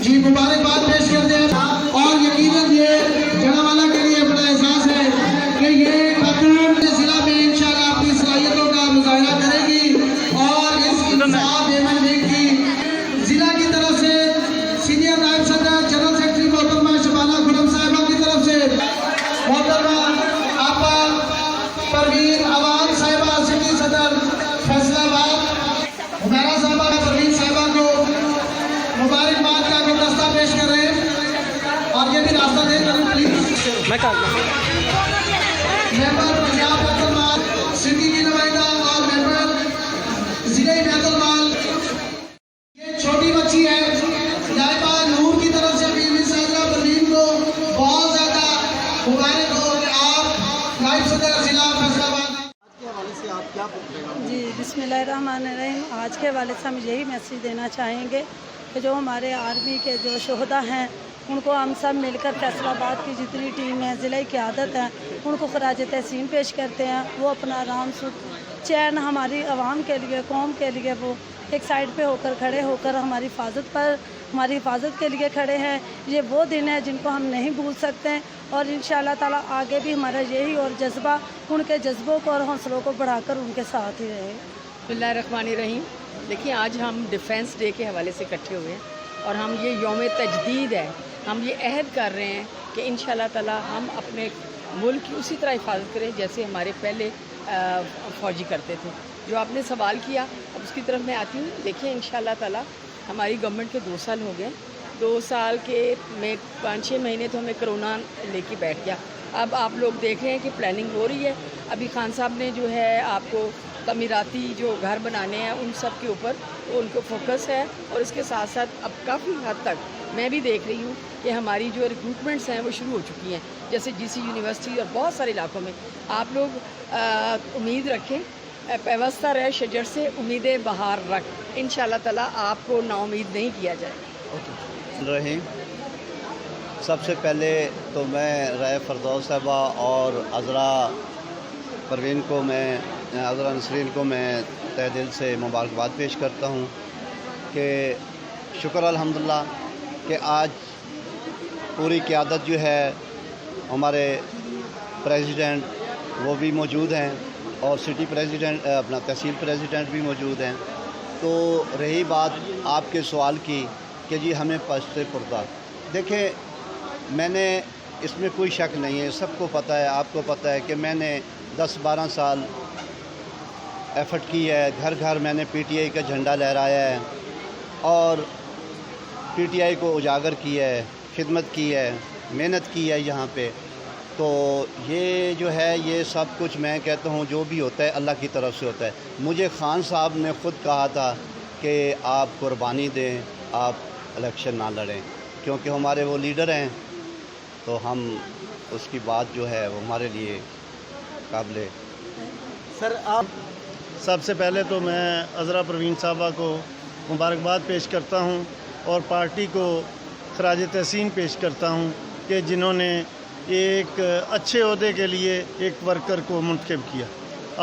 जी मुबारकबाद पेश करते हैं। और यकीनन ये जड़ावाला के लिए बड़ा एहसास है कि ये खातून जिला में इंशाल्लाह अपनी सलाहियतों का मुजाहिरा करेगी और इस इंसाफ एवं लीग की जिला की तरफ से सीनियर नायब सदर जनरल सेक्रेटरी मोहतरमा शबाना खुरम साहिबा की तरफ से मोहतरमा आपा परवीन अवान साहिबा सिटी सदर फैसलाबाद हुमैरा साहिबा परवीन साहिबा को मुबारकबाद का गुलदस्ता पेश कर रहे हैं और ये भी रास्ता दे करें प्लीज। मैं मेंबर पंजाब बैतुलमाल सिटी की नुमाइंदा और मेंबर जिले बैतुलमाल। ये छोटी बच्ची है लाइबा नूर की तरफ से बीवी साहिबा परवीन को बहुत ज्यादा मुबारक हो कि आप नायब सदर जिला फैसलाबाद। जी बिस्मिल्लाहिर्रहमानिर्रहीम। आज के हवाले से हम यही मैसेज देना चाहेंगे कि जो हमारे आर्मी के जो शोहदा हैं उनको हम सब मिलकर फैसलाबाद की जितनी टीम है ज़िले की क़यादत है उनको ख़राज तहसीन पेश करते हैं। वो अपना आराम चैन हमारी आवाम के लिए कौम के लिए वो एक साइड पे होकर खड़े होकर हमारी हिफाजत के लिए खड़े हैं। ये वो दिन है जिनको हम नहीं भूल सकते हैं और इंशाअल्लाह ताला आगे भी हमारा यही और जज्बा उनके जज्बों को और हौसलों को बढ़ाकर उनके साथ ही रहे। बिस्मिल्लाहिर्रहमानिर्रहीम। देखिए आज हम डिफेंस डे के हवाले से इकट्ठे हुए हैं और हम ये यौम तजदीद है, हम ये अहद कर रहे हैं कि इंशाअल्लाह ताला हम अपने मुल्क की उसी तरह हिफाजत करें जैसे हमारे पहले फ़ौजी करते थे। जो आपने सवाल किया अब उसकी तरफ मैं आती हूँ। देखिए इंशाअल्लाह ताला हमारी गवर्नमेंट के 2 साल हो गए। 2 साल के में 5-6 महीने तो हमें कोरोना लेके बैठ गया। अब आप लोग देख रहे हैं कि प्लानिंग हो रही है। अभी खान साहब ने जो है आपको तमीराती जो घर बनाने हैं उन सब के ऊपर उनको फोकस है और इसके साथ साथ अब काफ़ी हद तक मैं भी देख रही हूँ कि हमारी जो रिक्रूटमेंट्स हैं वो शुरू हो चुकी हैं जैसे जीसी यूनिवर्सिटी और बहुत सारे इलाकों में। आप लोग उम्मीद रखें, व्यवस्था रहे शजर से उम्मीदें बहार रख। इंशाअल्लाह ताला आपको नाउम्मीद नहीं किया जाएगा। रही सबसे पहले तो मैं राय फरदौस साहबा और अज़रा परवीन को अज़रा नसरीन को मैं तहे दिल से मुबारकबाद पेश करता हूँ कि शुक्र अल्हम्दुलिल्लाह कि आज पूरी क़यादत जो है हमारे प्रेसिडेंट वो भी मौजूद हैं और सिटी प्रेसिडेंट अपना तहसील प्रेसिडेंट भी मौजूद हैं। तो रही बात आपके सवाल की कि जी हमें पश्ते पुरता, देखें मैंने इसमें कोई शक नहीं है, सबको पता है, आपको पता है कि मैंने 10-12 साल एफ़र्ट की है। घर घर मैंने पीटीआई का झंडा लहराया है और पीटीआई को उजागर किया है, खिदमत की है, मेहनत की है यहाँ पे। तो ये जो है ये सब कुछ मैं कहता हूँ जो भी होता है अल्लाह की तरफ से होता है। मुझे खान साहब ने ख़ुद कहा था कि आप कुर्बानी दें, आप इलेक्शन ना लड़ें, क्योंकि हमारे वो लीडर हैं तो हम उसकी बात जो है वो हमारे लिए काबिल। सर आप सबसे पहले तो मैं अज़रा परवीन साहबा को मुबारकबाद पेश करता हूं और पार्टी को ख़राज तहसीन पेश करता हूं कि जिन्होंने एक अच्छे ओहदे के लिए एक वर्कर को मुंतखब किया।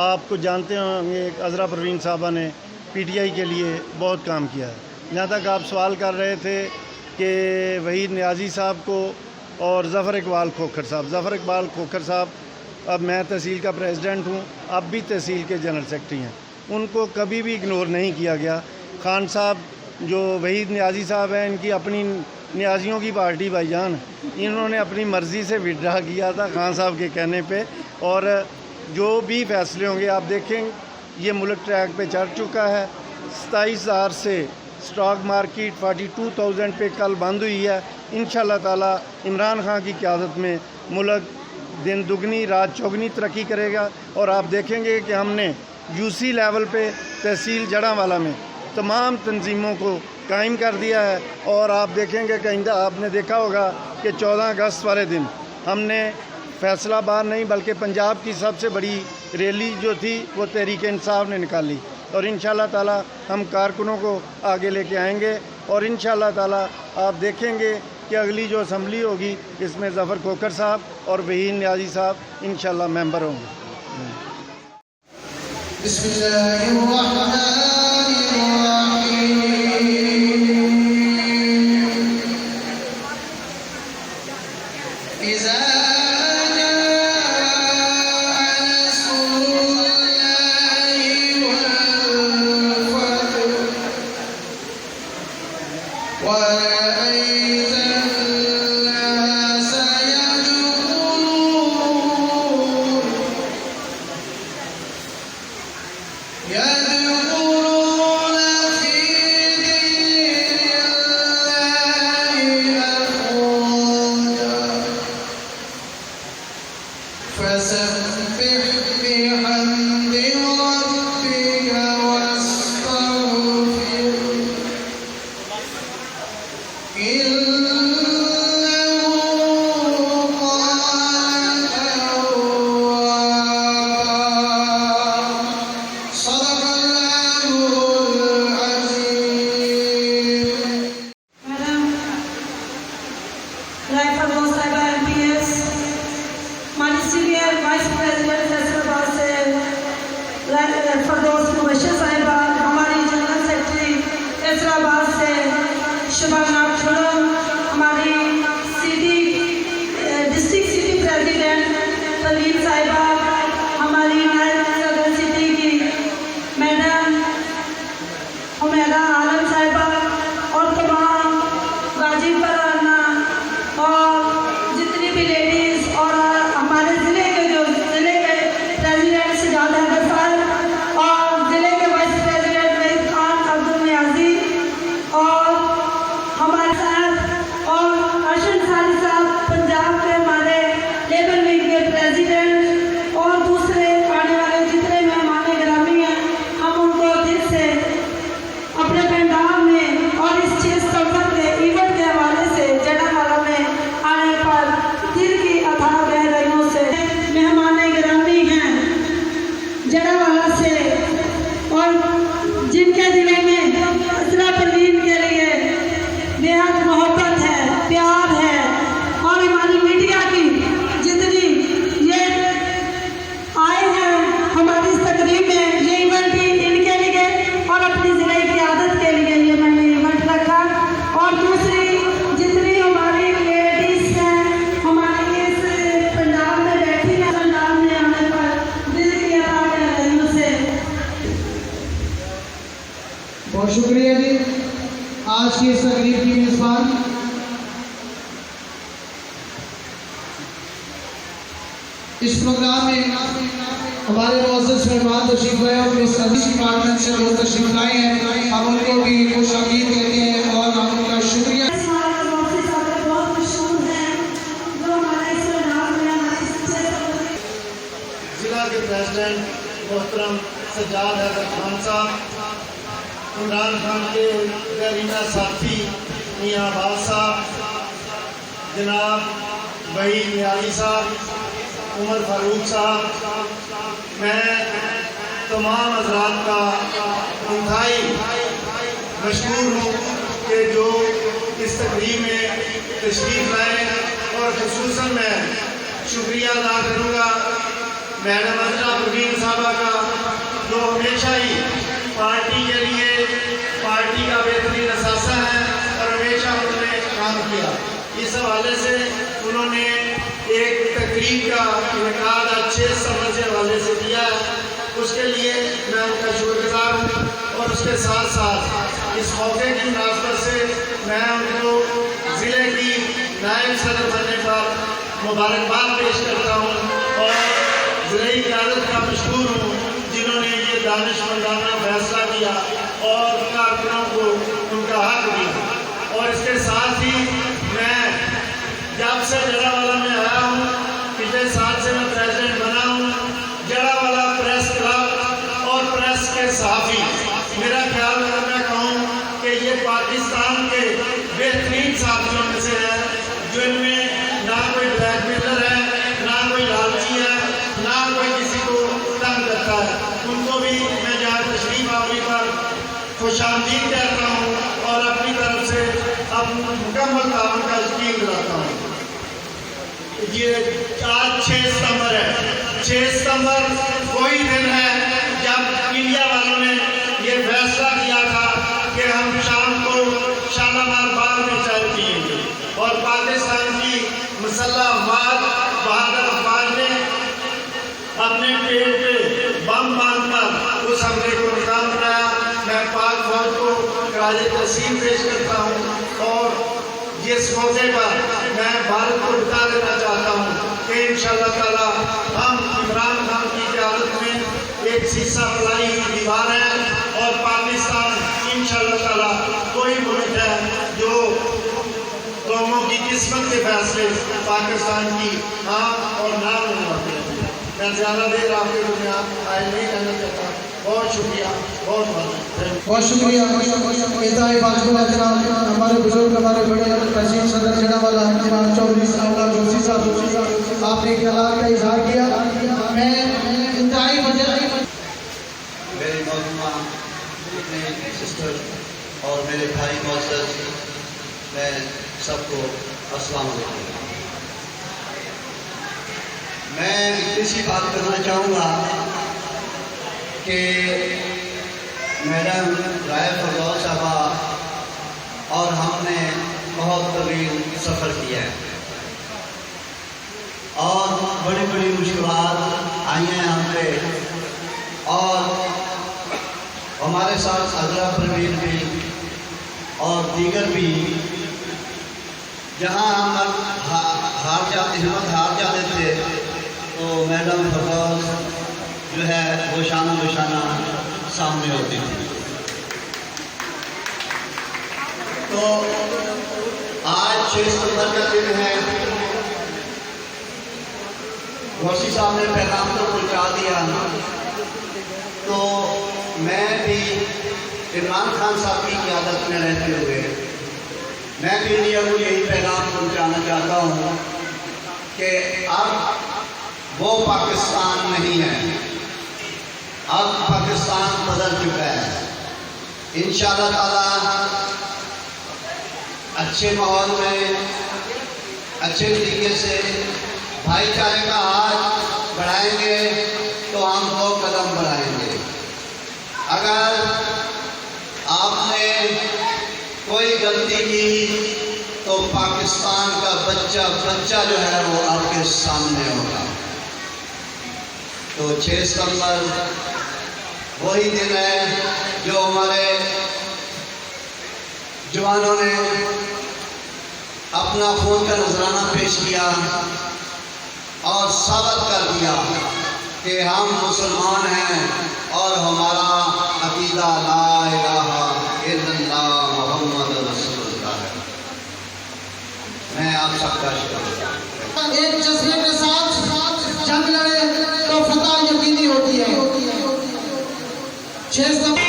आपको जानते होंगे अज़रा परवीन साहबा ने पीटीआई के लिए बहुत काम किया है। जहाँ तक आप सवाल कर रहे थे कि वहीद नियाज़ी साहब को और ज़फ़र इकबाल खोखर साहब, अब मैं तहसील का प्रेसिडेंट हूँ, अब भी तहसील के जनरल सेक्रेटरी हैं, उनको कभी भी इग्नोर नहीं किया गया। खान साहब जो वहीद नियाज़ी साहब हैं, इनकी अपनी नियाज़ियों की पार्टी भाईजान, इन्होंने अपनी मर्ज़ी से विड्रा किया था खान साहब के कहने पे और जो भी फैसले होंगे आप देखें ये मुल्क ट्रैक पे चढ़ चुका है। 27,000 से स्टॉक मार्केट 42,000 पे कल बंद हुई है। इंशाअल्लाह ताला इमरान खान की क़यादत में मुल्क दिन दुगनी रात चौगनी तरक्की करेगा और आप देखेंगे कि हमने यूसी लेवल पे तहसील जड़ावाला में तमाम तंजीमों को कायम कर दिया है। और आप देखेंगे कि आपने देखा होगा कि 14 अगस्त वाले दिन हमने फैसलाबाद नहीं बल्कि पंजाब की सबसे बड़ी रैली जो थी वो तहरीक इंसाफ ने निकाली और इंशाअल्लाह ताला हम कारकुनों को आगे लेके आएंगे और इंशाअल्लाह ताला आप देखेंगे कि अगली जो असम्बली होगी इसमें ज़फ़र खोखर साहब और वहीद नियाज़ी साहब इंशाअल्लाह मेंबर होंगे। बिस्मिल्लाहिर्रहमानिर्रहीम। बहुत शुक्रिया जी। आज की इस तकरीब की मेज़बान इस प्रोग्राम में हमारे मुअज़्ज़ज़ मेहमान तशरीफ लाए और इस सर्विस डिपार्टमेंट से जो तशरीफ लाए हैं, हम उनको भी खुशामदीद कहते हैं और हम उनका शुक्रिया। जिला के प्रेसिडेंट मोहतरम सज्जाद हैदर खान साहब, इमरान खान के दरीना साथी मियाँ अब्बास साहब, जनाब वहीद नियाज़ी साहब, उमर फारूक साहब, मैं तमाम हज़रात का इंतहाई मशहूर हूँ कि जो इस तकरीब में तशरीफ़ लाए और ख़ुसूसन मैं शुक्रिया अदा करूँगा मैडम अज़रा परवीन साहबा का, जो हमेशा ही पार्टी के लिए पार्टी का बेहतरीन असासा है और हमेशा उन्होंने काम किया। इस हवाले से उन्होंने एक तकरीब का इनेकाद अच्छे समझ के हवाले से किया है, उसके लिए मैं उनका शुक्रगुज़ार हूँ। और उसके साथ साथ इस मौके की मुनासबत से मैं उनको ज़िले की नायब सदर बनने पर मुबारकबाद पेश करता हूँ और ज़िले की क़यादत का मशहूर हूँ जिन्होंने ये दानिशमंदाना फैसला किया और कारकुनों को उनका हक दिया। और इसके साथ ही मैं जब से जड़ावाला में आया हूँ, पिछले साल से मैं प्रेसिडेंट बना हूँ, जड़ावाला प्रेस क्लब और प्रेस के सहाफ़ी, मेरा ख्याल मैं कहूँ कि ये पाकिस्तान के बेहतरीन साथियों में से है, जिनमें ना कोई ब्लैकमेलर है, ना कोई लालची है, ना कोई किसी को तंग करता है। उनको भी मैं जहाँ तशरीफ आवरी पर खुशामदीद कहता हूँ और अपनी तरफ से अब मुकम्मल ताउन का यकीन दिलाता हूँ। ये आज 6 सितंबर है। 6 सितंबर वही दिन है जब इंडिया वालों ने ये फैसला किया था कि हम शाम को शालामार बाग में चाय पिएंगे और पाकिस्तान की मुसल्लह अफवाज बहादुर अफवाज ने अपने पेट पे बम बांधकर उस हमले को नाकाम कराया। मैं पाक फौज को खराज तहसीन पेश करता हूँ। और जिस मौके पर मैं भारत को बता देना चाहता हूँ कि इंशाअल्लाह ताला हम इमरान खान की क़यादत में एक शीशा फैलाई हुई दीवार है और पाकिस्तान इंशाअल्लाह ताला कोई मुल्क है जो कौमों की किस्मत के फैसले पाकिस्तान की हाँ और ना होते हैं। मैं ज़्यादा देर आपके दरमियान आए नहीं कहना चाहता। बहुत शुक्रिया, बहुत शुक्रिया। इंतहाई बाजू हमारे बुजुर्ग, हमारे बड़े तहसील सदर जनावाला जनाब चौधरी साहब जोशी साहब, आपने ख्यालात का इजहार किया। मैं इंतहाई मेरी मौजूदा अपने सिस्टर और मेरे भाई मोअज़्ज़ज़, मैं सबको अस्सलाम वालेकुम। मैं इतनी सी बात करना चाहूँगा कि मैडम राया फरदौस साहबा और हमने बहुत तवील सफ़र किया है और बड़ी बड़ी मुश्किलात आई हैं हम पे, और हमारे साथ अज़रा परवीन भी और दीगर भी, जहाँ हम हिम्मत हार जाते थे तो मैडम फरदौस जो है वो शाना बशाना सामने होती थी। तो आज 6 सितंबर का दिन है। गौसी साहब ने पैगाम तो पहुँचा दिया, तो मैं भी इमरान खान साहब की क़यादत में रहते हुए मैं भी इंडिया को यही पैगाम पहुँचाना चाहता हूँ कि अब वो पाकिस्तान नहीं है, अब पाकिस्तान बदल चुका है। इंशाअल्लाह ताला अच्छे माहौल में अच्छे तरीके से भाईचारे का हाथ बढ़ाएंगे तो हम 2 कदम बढ़ाएंगे। अगर आपने कोई गलती की तो पाकिस्तान का बच्चा जो है वो आपके सामने होगा। तो 6 सितंबर वही दिन है जो हमारे जवानों ने अपना खून का नजराना पेश किया और साबित कर दिया कि हम मुसलमान हैं और हमारा अकीदा ला इलाहा इल्लल्लाह मुहम्मद रसूलुल्लाह है। मैं आप सबका शुक्रिया। एक जज्बे के साथ जंग लड़े तो फतह यकीनी होती है। 6 सितंबर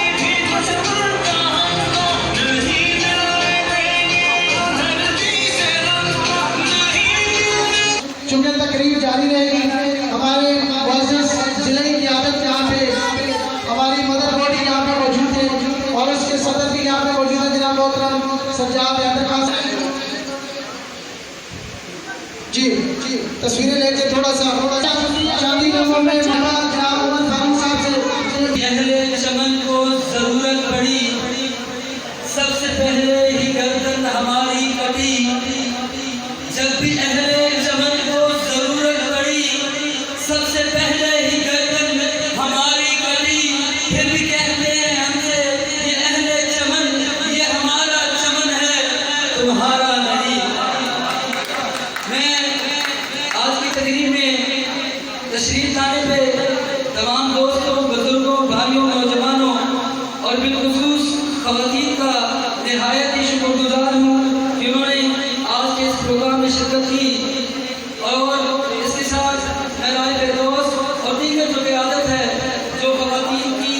चूँकि तकरीर जारी रहेगी, हमारे मुअज़्ज़ज़ ज़िले की क़यादत यहाँ पे, हमारी मदर बॉडी यहाँ पे मौजूद है और उसके सदर भी यहाँ पे मौजूद है जनाब मोहतरम सज्जाद हैदर खान जी। तस्वीरें लेके थोड़ा सा शादी लोगों में जनाब उमर फारूक साहब से अहले चमन को जरूरत पड़ी, सबसे पहले ही गर्दन हमारी कटी। जब भी अहले चमन को जरूरत पड़ी, सबसे पहले ही गर्दन हमारी कटी। फिर भी कहते हैं हमसे ये अहले चमन, ये हमारा चमन है, तुम्हारा नहीं। मैं आज की तकरीर में तशरीफ लाने पे तमाम दोस्तों, बुजुर्गों, भाइयों, नौजवानों और बिलखुसूस ख़वातीन का निहायत ही शुक्रगुजार हूँ कि उन्होंने आज के इस प्रोग्राम में शिरकत की। और इसके साथ मैं राय फरदौस और दीगर जो क़यादत है, जो ख़वातीन की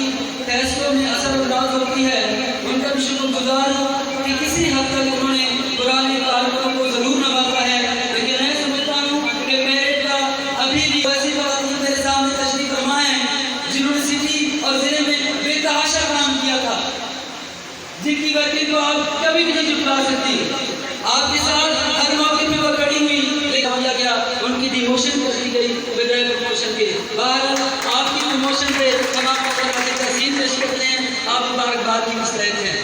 फैसलों में असरअंदाज होती है, उनका भी शुक्रगुजार हूँ कि किसी हद तक उन्होंने पुराने कारकुनों को ज़रूर नवाजा है। लेकिन मैं समझता हूँ कि मेरे का अभी भी वैसी ख़वातीन मेरे सामने तशरीफ़ फरमा हैं जिन्होंने सिटी और ज़िले में बेतहाशा काम किया था, जिनकी वर्किंग को आप कभी भी नहीं झुकला सकती। आपके साथ हर मौके पे वो खड़ी हुई, लेकिन किया गया, उनकी डिमोशन कर दी गई बगैर प्रमोशन के। बहरहाल आपकी प्रमोशन पे तमाम तहसील पेश करते हैं, आप मुबारकबाद की मुस्तहक हैं।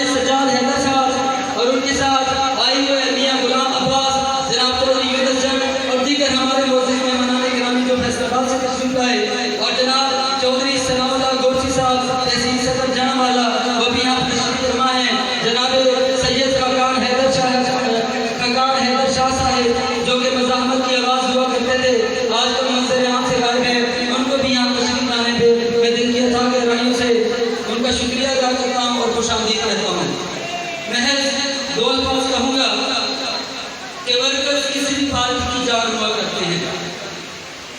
सज्जाद हैदर साहब और उनके साथ आए हुए मियां गुलाम अब्बास, जनाब चौधरी यूनुस जट और दीगर हमारे मोअज़्ज़ज़ मेहमानान गिरामी जो फैसलाबाद से तशरीफ लाए, और जनाब चौधरी सनाउल्लाह गोरसी साहब तहसील सदर जनावाला, वो भी यहाँ पर तशरीफ फरमा खुशामदीद कहता हूँ। महज दो अल्फाज कहूँगा कि वर्कर्स किसी भी पार्टी की जान हुआ करते हैं।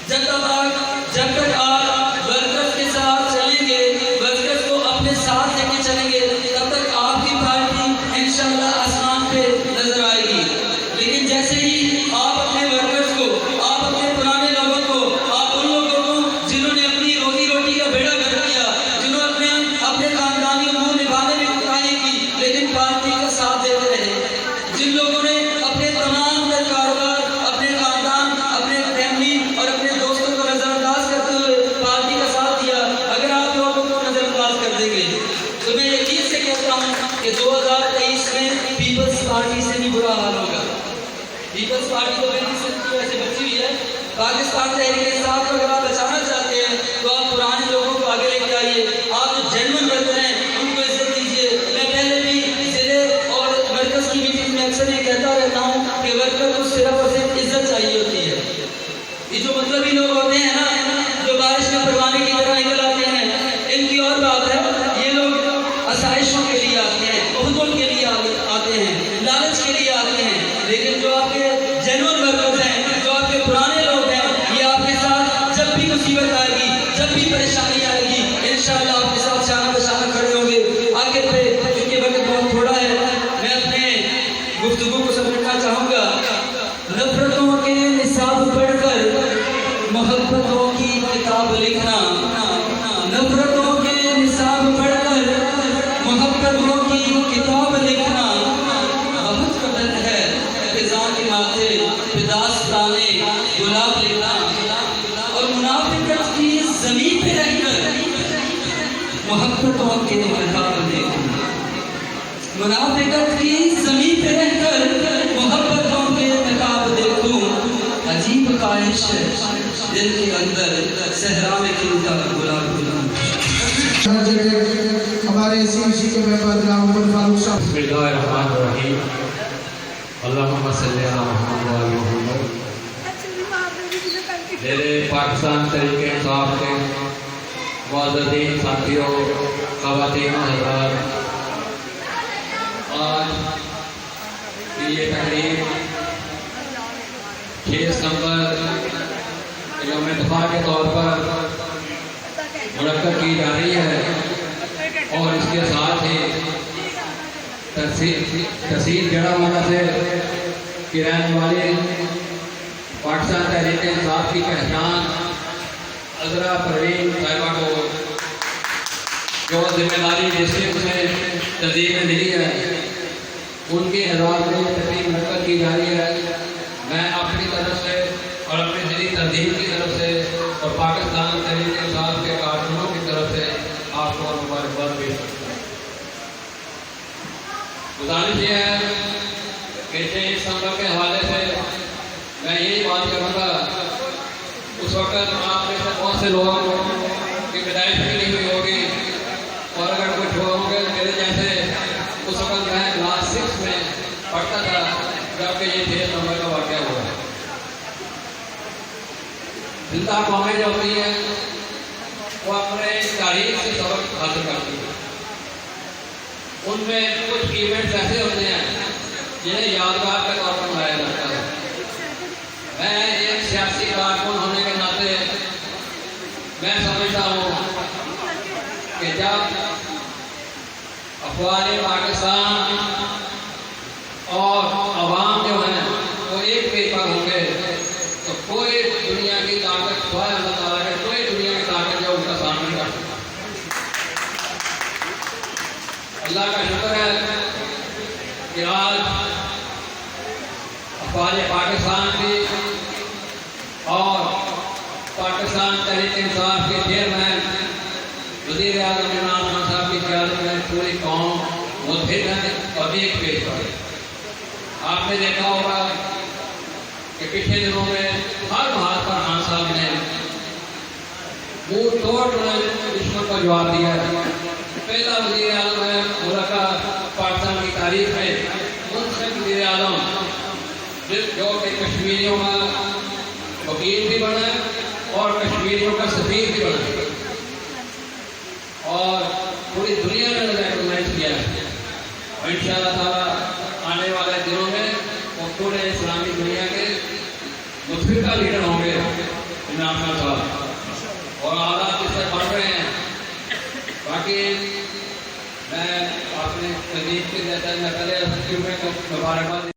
जब तक आप वर्कर्स के साथ चलेंगे, वर्कर्स को अपने साथ लेके चलेंगे, तब तक आपकी पार्टी इंशाअल्लाह आसमान पे नजर आएगी। लेकिन जैसे ही आप अपने वर्कर्स को, आप अपने पुराने लोगों को, आप उन लोगों को जिन्होंने अपनी रोटी का बेड़ा गर्क किया, जिन्होंने अपने खानदानी उम्र निभाने में कोताही की लेकिन पार्टी का साथ देते रहे, जिन लोगों ने अपने तमाम कारोबार, अपने खानदान, अपने फैमिली और अपने दोस्तों को नजरअंदाज करते हुए पार्टी का साथ दिया, अगर आप लोगों को नजरअंदाज कर देंगे तो मैं यकीन से कहता हूँ कि 2023 में पीपल्स पार्टी से भी बुरा हाल होगा। पीपल्स पार्टी तो मेरी वैसे बची हुई है। पाकिस्तान तहरीक इंसाफ को अगर आप बचाना चाहते हैं तो आप पुराने लोगों को आगे लेके आइए। आप जो जेन्युइन वर्कर हैं उनको इज्जत दीजिए। मैं पहले भी जिले और मरकज की मीटिंग में अक्सर ये कहता रहता हूँ कि वर्कर को सिर्फ और सिर्फ इज्जत चाहिए होती है। ये जो मतलबी लोग होते हैं ना, जो बारिश में परवाने की तरह निकल आते हैं, इनकी और बात है। ये लोग आसाइशों के लिए आते हैं, उहदों के लिए आते हैं, लालच के लिए आते हैं। लेकिन जो आपके जेन्युइन वर्कर्स हैं, जो आपके पुराने लोग हैं, ये आपके साथ जब भी मुसीबत आएगी, जब भी परेशानी आएगी, इंशाअल्लाह आपके साथ शाना बशाना खड़े होंगे। आखिर पे क्योंकि वक्त बहुत थोड़ा है, मैं अपने गुफ्तगू को समेटना चाहूँगा। नफरतों के निसाब पढ़कर मोहब्बतों की किताब लिखना, नफरतों के निसाब पढ़कर मोहब्बतों की किताब लिखना बहुत कदर है। फिजा के माथे दास्ताने गुलाब लिखना और मुनाफिकत की ज़मीन पे रहकर मोहब्बतों के किताब लिखना, मुनाफिकत की ज़मीन पे रहकर मोहब्बतों के किताब देखूं। अजीब ख्वाहिश है दिल के अंदर सहरा में खिलता गुलाब गुलाब। हमारे इसी के मेंबर जनाब उमर फारूक साहब। बिस्मिल्लाहिर्रहमानिर्रहीम। अल्लाहुम्मा सल्ली अला मुहम्मद व आलि मुहम्मद। मेरे पाकिस्तान तहरीक इंसाफ के मुअज़्ज़ज़ीन साथियों, ख़वातीन हज़रात, आज ये तकरीब 6 सितंबर यौम दफ़ा के तौर पर मुनक्कद की जा रही है और इसके साथ ही तहसील जड़ावाला से की रहने वाली पाकिस्तान तहरीक इंसाफ की पहचान अज़रा परवीन साहिबा को जो जिम्मेदारी डिस्ट्रिक्ट में तहसील में मिली है, उनके एजाज़ में तकरीब मुनक्कद की जा रही है। मैं अपनी तरफ से और अपनी दिली तंजीम की तरफ से और पाकिस्तान तहरीक इंसाफ के कारकुनों की तरफ से आपको मुबारकबाद पेश करता हूँ। गुजारिश ये है कि 6 सितंबर के हवाले से मैं यही बात करूँगा। उस वक्त आप में से बहुत से लोगों की विदाई मिली हुई होगी और अगर कुछ हुआ होंगे मेरे जैसे, उस वक्त मैं क्लास 6 में पढ़ता था जबकि ये 6 सितंबर का वाक़या हुआ है। जिंदा कौमें जो होती हैं वो अपने तारीख से सबक हासिल करती है। उनमें कुछ इवेंट्स ऐसे होते हैं जिन्हें यादगार के तौर पर मनाया जाता है। मैं एक सियासी कारकुन होने के नाते मैं समझता हूँ कि जब अफवाज पाकिस्तान और अवाम जो हैं वो एक पेज पर होंगे तो कोई दुनिया की ताकत, स्वाय अल्लाह ताला के कोई दुनिया की ताकत जो उनका सामना कर सकता। अल्लाह का शुक्र है कि आज अफवाज पाकिस्तान की और पाकिस्तान तहरीक इंसाफ के चेयरमैन वज़ीर आज़म इमरान खान साहब की क़यादत में पूरी कौम मुत्तहिद है और एक पेज पर। आपने देखा होगा कि पिछले दिनों में हर महाज पर खान साहब ने मुंह तोड़ दुश्मन को जवाब दिया। पहला वज़ीर आज़म है मुल्क पाकिस्तान की तारीख में मुंतखब वज़ीर आज़म जो कि कश्मीरियों का वकील भी बना और कश्मीरियों का सफ़ीर भी बना और पूरी दुनिया ने रिकॉग्नाइज किया है। इंशाअल्लाह ताला आने वाले दिनों में वो पूरे इस्लामी दुनिया के मुतफिका लीडर होंगे इनाम साहब, और हालात इससे बढ़ रहे हैं। बाकी मैं अपने तकलीफ के जैसा मैं पहले को मुबारकबाद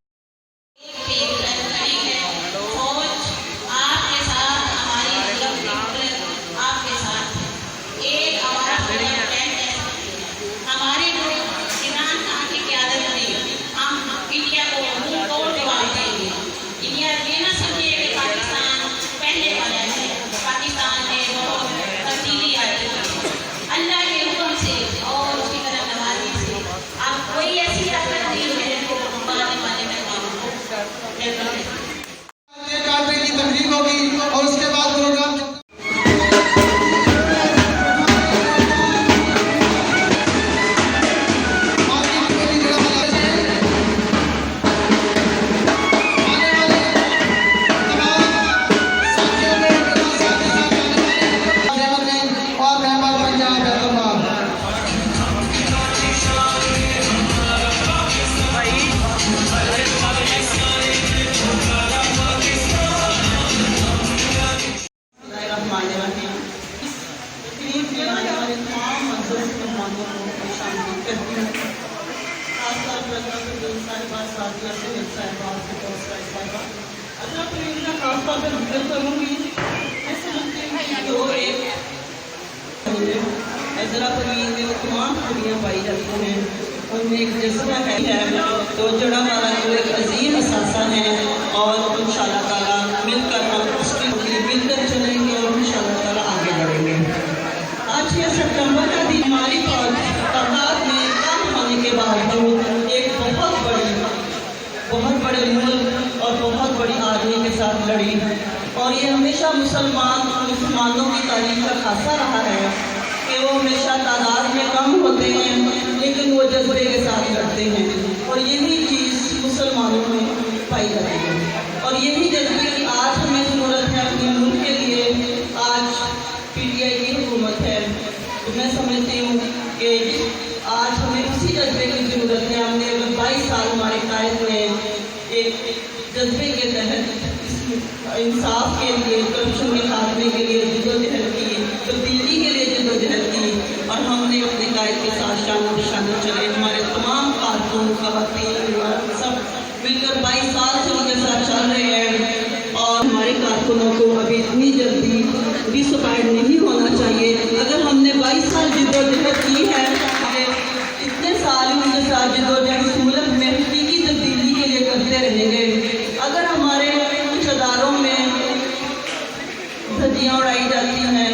काटने की तकलीफ होगी और उसके बाद प्रोग्राम तमाम खूबियाँ पाई जाती हैं, उनमें एक जज्बा है तो जड़ा वाला जो एक अजीम असासा है, और इंशाअल्लाह ताला मिलकर हम उसकी मिलकर चलेंगे और इंशाअल्लाह ताला आगे बढ़ेंगे। आज 6 सितंबर का दिन हमारी तादाद में कम होने के बावजूद एक बहुत बड़े मुल्क और बहुत बड़ी आदमी के साथ लड़ी, और ये हमेशा मुसलमानों की तारीफ का खासा रहा है कि वो हमेशा तादाद में कम होते हैं लेकिन वो जज्बे के साथ लड़ते हैं, और यही चीज़ मुसलमानों में पाई जाती है। और यही जज्बे की आज हमें ज़रूरत है अपने मुल्क के लिए। आज PTI की हुकूमत है, तो मैं समझती हूँ कि आज हमें उसी जज्बे की ज़रूरत है। हमने 22 साल हमारे कायद में एक जज्बे के तहत इंसाफ के लिए, करप्शन के खात्मे के लिए जद्दोजहद की, तब्दीली के लिए जद्दोजहद की, और हमने अपने कायद के साथ शान शान चले। हमारे तमाम कारकुन ख़वातीन सब मिलकर 22 साल से उनके साथ चल रहे हैं, और हमारे कारकुनों को अभी इतनी जल्दी डिसअपॉइंट नहीं होना चाहिए। अगर हमने 22 साल जद्दोजहद की है, इतने साल उनके साथ जद्दोजहद इस मुल्क में हकीकी तब्दीली के लिए करते रहेंगे। अगर हमारे कुछ अदारों में धज्जियाँ उड़ाई जाती हैं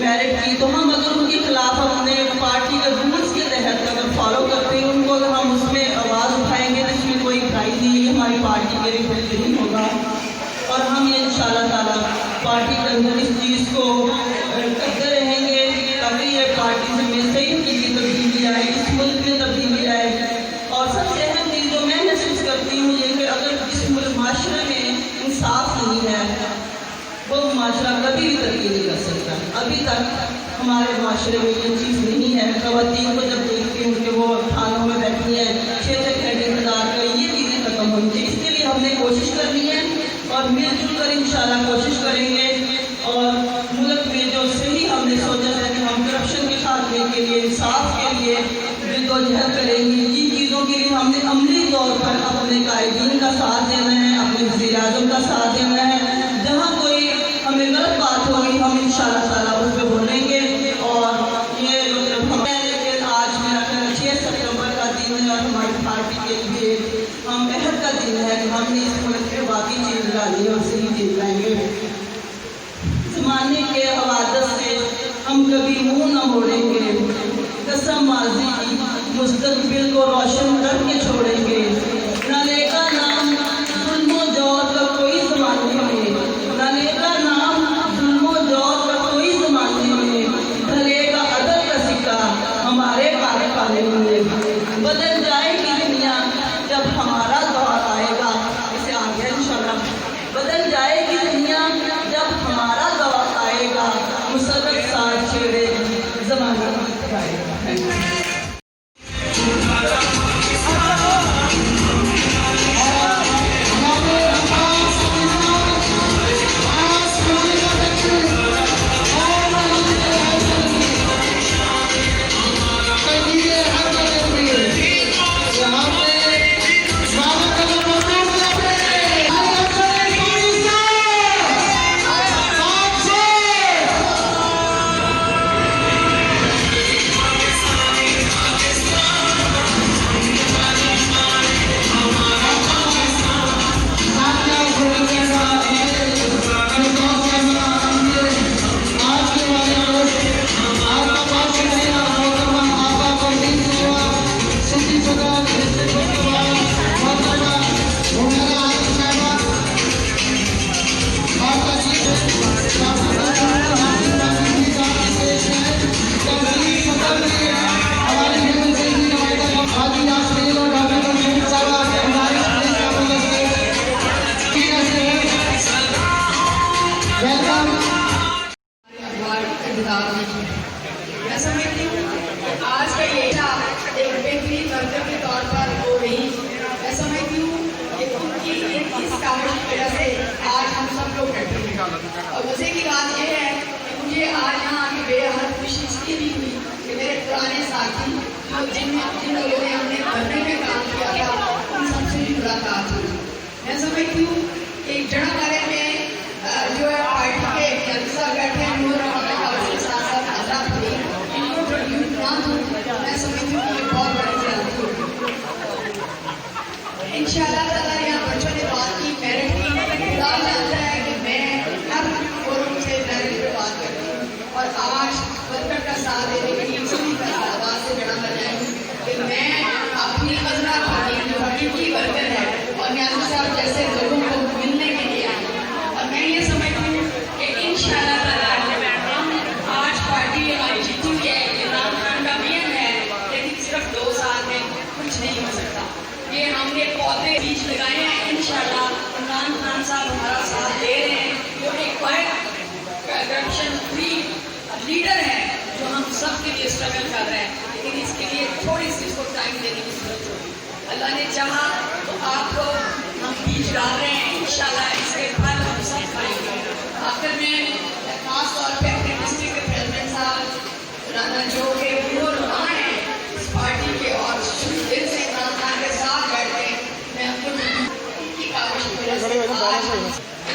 मेरिट की, तो हम अगर उनके खिलाफ अपने पार्टी के रूल्स के तहत अगर फॉलो करते हैं उनको, अगर हम उसमें आवाज़ उठाएंगे तो इसमें कोई प्राइज़ नहीं है, हमारी पार्टी के लिए बेहतरीन होगा। और हम ये इंशाअल्लाह ताला पार्टी के अंदर इस चीज़ को करते रहेंगे ताकि ये पार्टी में सही हकीकी तब्दीली आए, इस मुल्क में तब्दीली आए। और सबसे अहम चीज़ जो मैं महसूस करती हूँ ये कि अगर इस माशरे में इंसाफ नहीं है वो माशरा कभी भी तरक्की नहीं कर सकता। अभी तक हमारे माशरे में ये चीज़ नहीं है। ख़वातीन को जब देखती हूँ कि वो थानों में बैठी हैं 6 घंटे इंतजार कर, ये चीज़ें ख़त्म होनी चाहिए। इसके लिए हमने कोशिश करनी है और मिलजुल कर इंशाअल्लाह कोशिश करेंगे। और मुल्क में जो सही हमने सोचा है कि हम करप्शन के खात्मे के लिए, इंसाफ के लिए जद्दोजहद करेंगे, इन चीज़ों के लिए हमने अमली तौर पर अपने कायदीन का साथ देना है, अपने वज़ीर-ए-आज़म का साथ देना है। जहाँ कोई हमें गलत बात होगी हम इंशाअल्लाह ताला उस पर बोलेंगे। और ये आज मेरा 6 सितंबर का दिन है और हमारी पार्टी के लिए हम अहद का दिन है कि हमने इस मुल्क में बाकी चीज़ डाली और सही चीज़ लाएंगे। ज़माने के हवादत से हम कभी मुँह न मोड़ेंगे, कसम माजी की मुस्तकबिल को रोशन करके छोड़ेंगे। न लेगा नाम जुल्म जौर का कोई ज़माने में, न लेगा नाम जुल्म जौर का कोई ज़माने में, ढलेगा अदल का सिक्का हमारे कारखाने में। बदल जाएगी दुनिया जब हमारा दौर आएगा, इसे आगे इंशाअल्लाह। बदल जाएगी दुनिया जब हमारा दौर आएगा, मुसरत साथ छेड़े ज़माना आएगा। अपनी अजरा भाई जो हकीकी वर्कर है और न्याजी साहब जैसे लोगों को मिलने के लिए आए। और मैं ये समझती हूँ कि इंशाअल्लाह ताला हम आज पार्टी हमारी जीती हुई है, इमरान खान का विजन है, लेकिन सिर्फ 2 साल में कुछ नहीं हो सकता। ये हमने पौधे बीज लगाए हैं, इंशाअल्लाह इमरान खान साहब हमारा साथ दे रहे हैं। वो एक करप्शन फ्री लीडर है जो हम सब के लिए स्ट्रगल कर रहे हैं, लेकिन इसके लिए थोड़ी सी इसको टाइम देने की जरूरत होगी। अल्लाह ने चाहा तो आपको हम बीज डाल रहे हैं, इंशाल्लाह इसके फल हम सब खाएंगे। आखिर में खास तौर पे अपने डिस्ट्रिक्ट के प्रेसिडेंट साहब राना जो के वो रुआ हैं इस पार्टी के और शुरू दिन से इमरान खान के साथ बैठते हैं, मैं उनको उनकी काविश की वजह से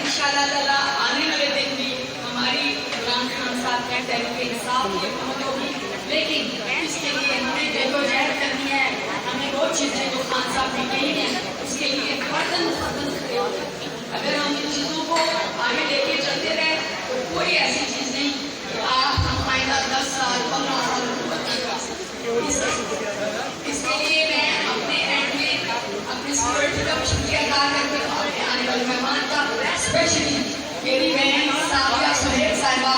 इंशाल्लाह ताला आने वाले दिन भी हमारी इमरान खान साहब के तहरीक इंसाफ की हुकूमत होगी। लेकिन इसके लिए हमें जद्दोजहद करनी है, हमें वो चीज़ें जो खान साहब ने कही हैं उसके लिए फर्दन खड़े हो जाए। अगर हम इन चीज़ों को आगे लेके चलते रहे तो कोई ऐसी चीज़ नहीं कि आप हम आइंदा 10 साल 15 साल हुकूमत नहीं कर सकते। इसके लिए मैं अपने एंड में अपनी सिक्योरिटी का शुक्रिया अदा करती हूँ, अपने आने वाले मेहमान का, स्पेशली मेरी बहन साबिया सुहेल साहिबा,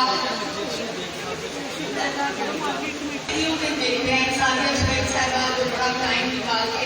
मेरी बहन साबिया सुहेल साहिबा जो बड़ा टाइम निकाल के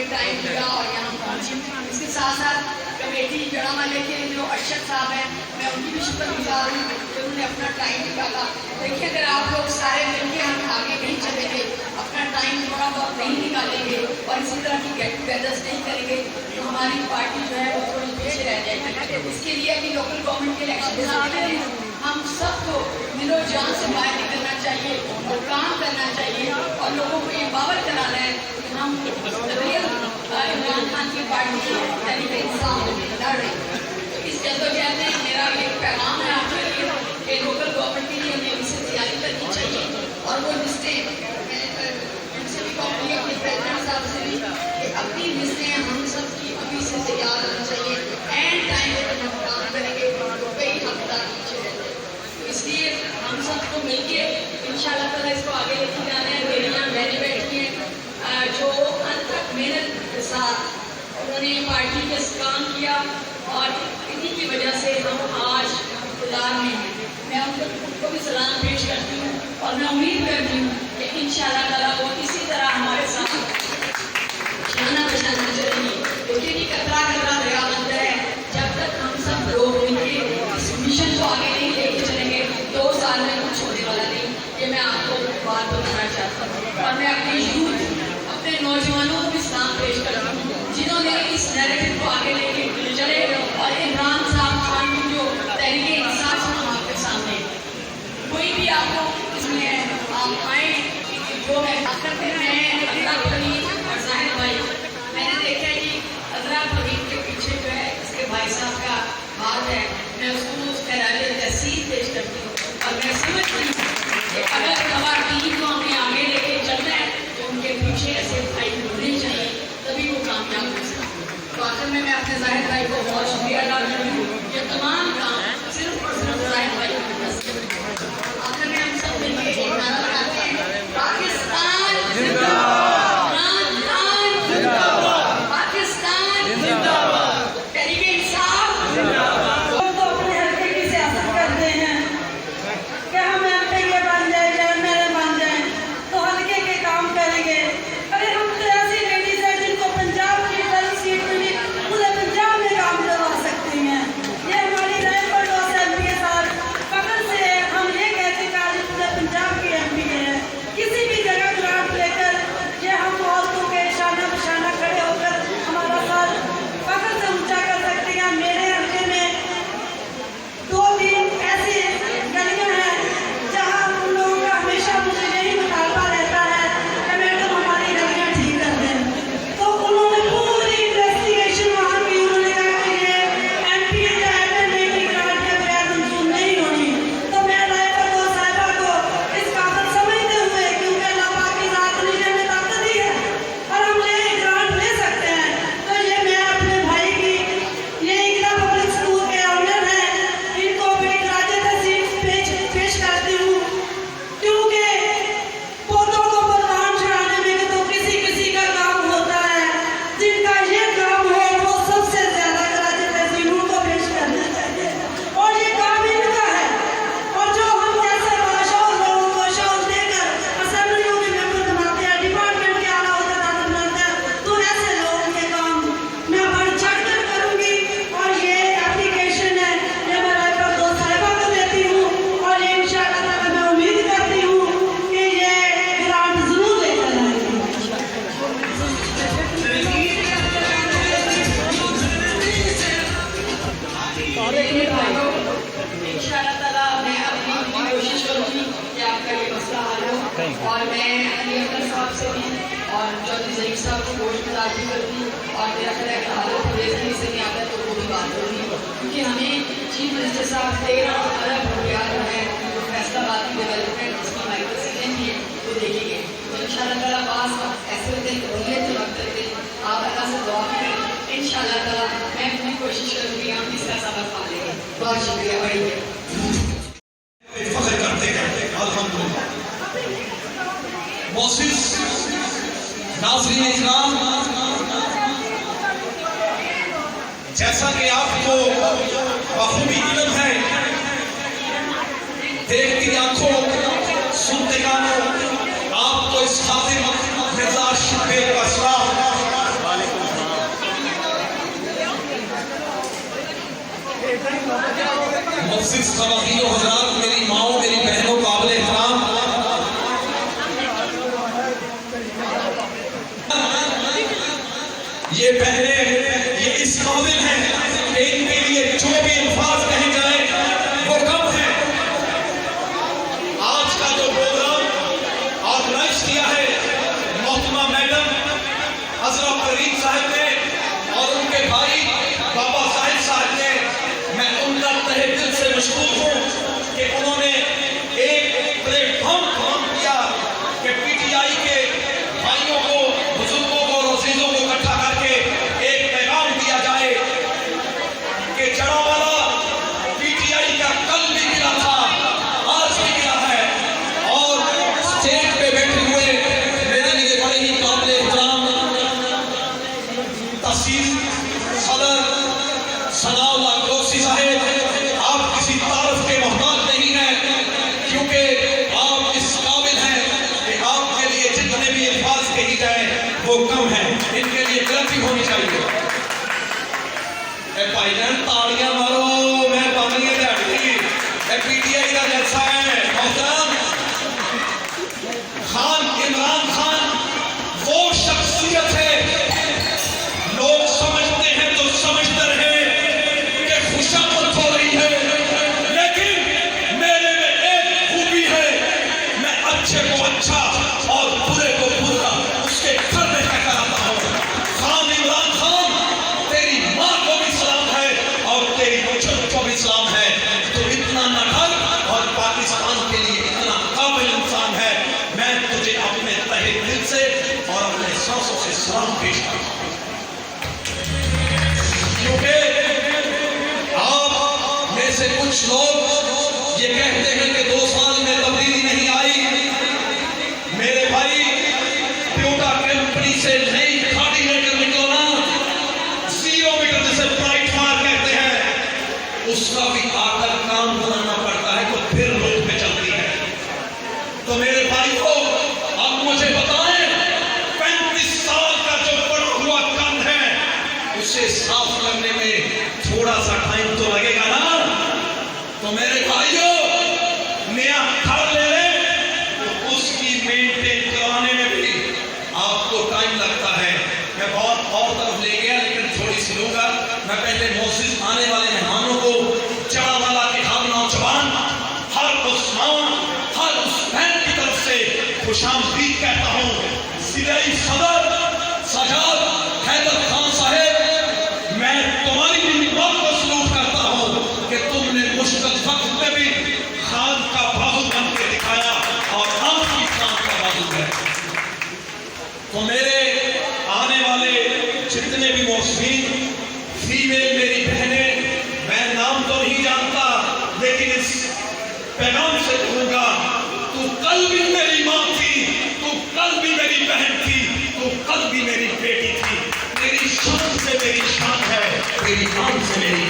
टाइम दिया और यहाँ पहुँची। इसके साथ साथ कमेटी जड़ा वाले के जो अरशद साहब हैं, मैं उनकी भी शुक्रगुजार हूँ कि उन्होंने अपना टाइम निकाला। देखिए अगर आप लोग सारे मिलकर हम आगे नहीं चलेंगे, अपना टाइम थोड़ा बहुत नहीं निकालेंगे और इसी तरह की गेट टुगेदर्स नहीं करेंगे तो हमारी पार्टी जो है वो थोड़ी पीछे रह जाएगी। इसके लिए अभी लोकल गवर्नमेंट के इलेक्शन आ रहे हैं, हम सबको दिलो जान से बाहर निकलना चाहिए और काम करना चाहिए और लोगों को ये बावर कराना है कि हम इमरान खान की पार्टी तहरीक इंसाफ लड़ रहे हैं। तो इस जद्दोजहद में मेरा एक पैगाम है आपके लिए कि लोकल गवर्नमेंट के लिए हमें इससे तैयारी करनी चाहिए और वो लिस्टें उनसे भी कहूँगी अपने प्रेसिडेंट साहब से भी कि अपनी लिस्टें हम सब की अभी से तैयार होनी चाहिए। एंड टाइम पर हम काम करेंगे तो कई हद तक पीछे रहते हैं। इसलिए हम सबको मिलके इंशाल्लाह ताला इसको आगे लेके जाना है। मेरी यहाँ बहनें बैठी हैं जो अनथक मेहनत के साथ उन्होंने पार्टी के काम किया और इन्हीं की वजह से हम आज इक़्तिदार में हैं। मैं उनको भी सलाम पेश करती हूँ और मैं उम्मीद करती हूँ कि इंशाल्लाह ताला वो इसी तरह हमारे साथ शाना बशाना चलेंगी, क्योंकि कतरा कतरा दरिया बनता है। जब तक हम सब लोग मिलकर इस मिशन को आगे नहीं लेके चलेंगे 2 साल में कुछ होने वाला नहीं। ये मैं आपको बात बताना चाहता हूँ और मैं अपने यूथ अपने नौजवानों को भी सलाम पेश करता हूँ जिन्होंने इस नैरेटिव को आगे लेके चले और इमरान साहब खान की जो तहरीक इंसाफ हम आपके सामने कोई भी आप लोग इसमें आप आए जो है आखिर में मैं अजरा परवीन और जाहिर भाई, मैंने देखा है कि अजरा परवीन के पीछे जो है इसके भाई साहब का हाथ है, मैं उसको खैरात तहसीन पेश करती हूँ और मैं समझती हूँ कि अगर हमारा टीम को हमें आगे लेके चलना है तो उनके पीछे ऐसे भाई होने चाहिए, तभी वो कामयाब हो सकते। तो आखिर में मैं अपने जाहिर भाई को बहुत शुक्रिया अदा करती हूँ। ये तमाम काम सिर्फ और सिर्फ जाहिर भाई की वजह से। आखिर में हम सब मिलकर एक नारा लगाते हैं, पाकिस्तान जिंदाबाद, पाकिस्तान जिंदाबाद, तहरीक इंसाफ जिंदाबाद। तो अपने हल्के की सियासत करते हैं कि हम एमपी के बन जाए या एमएलए बन जाए तो हल्के के काम करेंगे। अरे हम तो ऐसी लेडीज हैं जिनको पंजाब की 10 सीट मिली, पूरे पंजाब में काम करवा सकती हैं। ये हमारी राय पर और मैं अली अकबर साहब से भी और चौधरी ज़हीर साहब को गोश्त में दाखिल करती और मेरा ख्याल है कि हालत प्रदेश में से नहीं आता है तो वो भी बात होगी, क्योंकि हमें चीफ मिनिस्टर साहब 13 अरब रुपया जो है वो फैसलाबाद की डेवलपमेंट जिसकी माइक्रो सीजन भी है वो देखेंगे। तो इंशाअल्लाह ताला पास ऐसे होते हैं बोलिए तो वक्त करते आप अल्लाह से दुआ करें, इंशाअल्लाह ताला मैं पूरी कोशिश करूँगी हम इसका सबक पा लेंगे। बहुत शुक्रिया भाई। फख्र करते करते अल्हम्दुलिल्लाह। मोसिस नाज़रीन इकराम, जैसा कि आपको बखूबी इल्म है, देखती आंखों सुनते कानों, आपको इस खातिर मिर्ज़ा शुक्र का सलाम। मुफ्सिस ख़वातीन व हज़रात, मेरी माओ मेरी बहनों काबिल एहतराम, ये बहने ये इस काबिल हैं कि इनके लिए जो भी अल्फाज कहे जाए वो कम है। आज का जो प्रोग्राम ऑर्गेनाइज किया है मोहतरमा मैडम अज़रा परवीन साहब ने और उनके भाई बाबा साहिब साहब ने, मैं उनका तहे दिल से मशकूर हूँ कि उन्होंने एक प्लेटफॉर्म काम किया कि पीटीआई के भाइयों को, बुजुर्गों को और अजीजों को इकट्ठा करके एक पैगाम दिया जाए कि जड़ावाला पीटीआई का कल भी गिरा था, आज भी गिरा है। और स्टेज पे बैठे हुए मेरे लिए बड़े ही काबिल एहतराम तहसील सदर सनाउल्लाह ग्रोसी साहेब, आप किसी तारफ के मोहताज नहीं हैं, क्योंकि आप इस काबिल हैं कि आपके लिए जितने भी अल्फाज कही जाए वो कम हैं, इनके लिए गिनती होनी चाहिए। भाईजान तालियां मारो, मैं पानी पीटीआई का जलसा है। मोहतरम खान इमरान खान वो शख्सियत है, लोग समझते हैं तो समझते रहे कि खुशामद हो रही है, लेकिन मेरे में एक खूबी है, मैं अच्छे को अच्छा और बुरे को बुरा उसके घर में कहकर आता हूँ। खान इमरान खान, तेरी माँ को भी सलाम है और तेरी बच्चों को भी सलाम है। तो इतना नठर और पाकिस्तान के लिए इतना काबिल इंसान है, मैं तुझे अपने तहे दिल से और अपने सांसों से सलाम पेश करता हूँ। क्योंकि आप में से कुछ लोग ये कहते हैं कि 2 साल में तब्दीली नहीं आई। मेरे भाई, ट्योटा कंपनी से नई गाड़ी लेकर निकलना, 0 मीटर जिसे फ्लाइट मार कहते हैं, उसका भी आकर काम बनाना पड़ता है तो फिर रोड पे चलती है। तो मेरे भाई को अब मुझे बताएं, 35 साल का जो पड़ा हुआ कंध है उसे साफ करने में थोड़ा सा टाइम तो लगेगा ना। तो मेरे भाइयों, नया घर ले लें तो उसकी मेंटेन कराने में भी आपको टाइम लगता है। मैं बहुत और तरफ ले गया, लेकिन थोड़ी सी लूंगा। मैं पहले मोसिस आने वाले मेहमानों को, जड़ावाला के हर नौजवान, हर उस मां, हर उस बहन की तरफ से खुशामदीद कहता हूँ। सिलाई सदर सजाद हैदर खान साहेब, मैं तुम्हारी भी बात को सलूट करता हूँ कि तुमने मुश्किल वक्त में भी खान का बाहु बन के दिखाया और हम भी खान का बाहु है। तो मेरे आने वाले जितने भी मोहसिन फीमेल मेरी बहनें, मैं नाम तो नहीं जानता, लेकिन इस पैगाम से कहूँगा, तू कल भी मेरी माँ थी, तू कल भी मेरी बहन थी, तू कल भी मेरी बेटी थी। तेरी शान से मेरी शान है, तेरी आन से मेरी,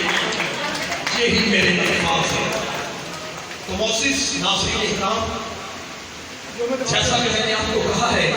यही मेरे अल्फाज है। तो मोसिस नाज़रीन इकराम, जैसा कि मैंने आपको कहा है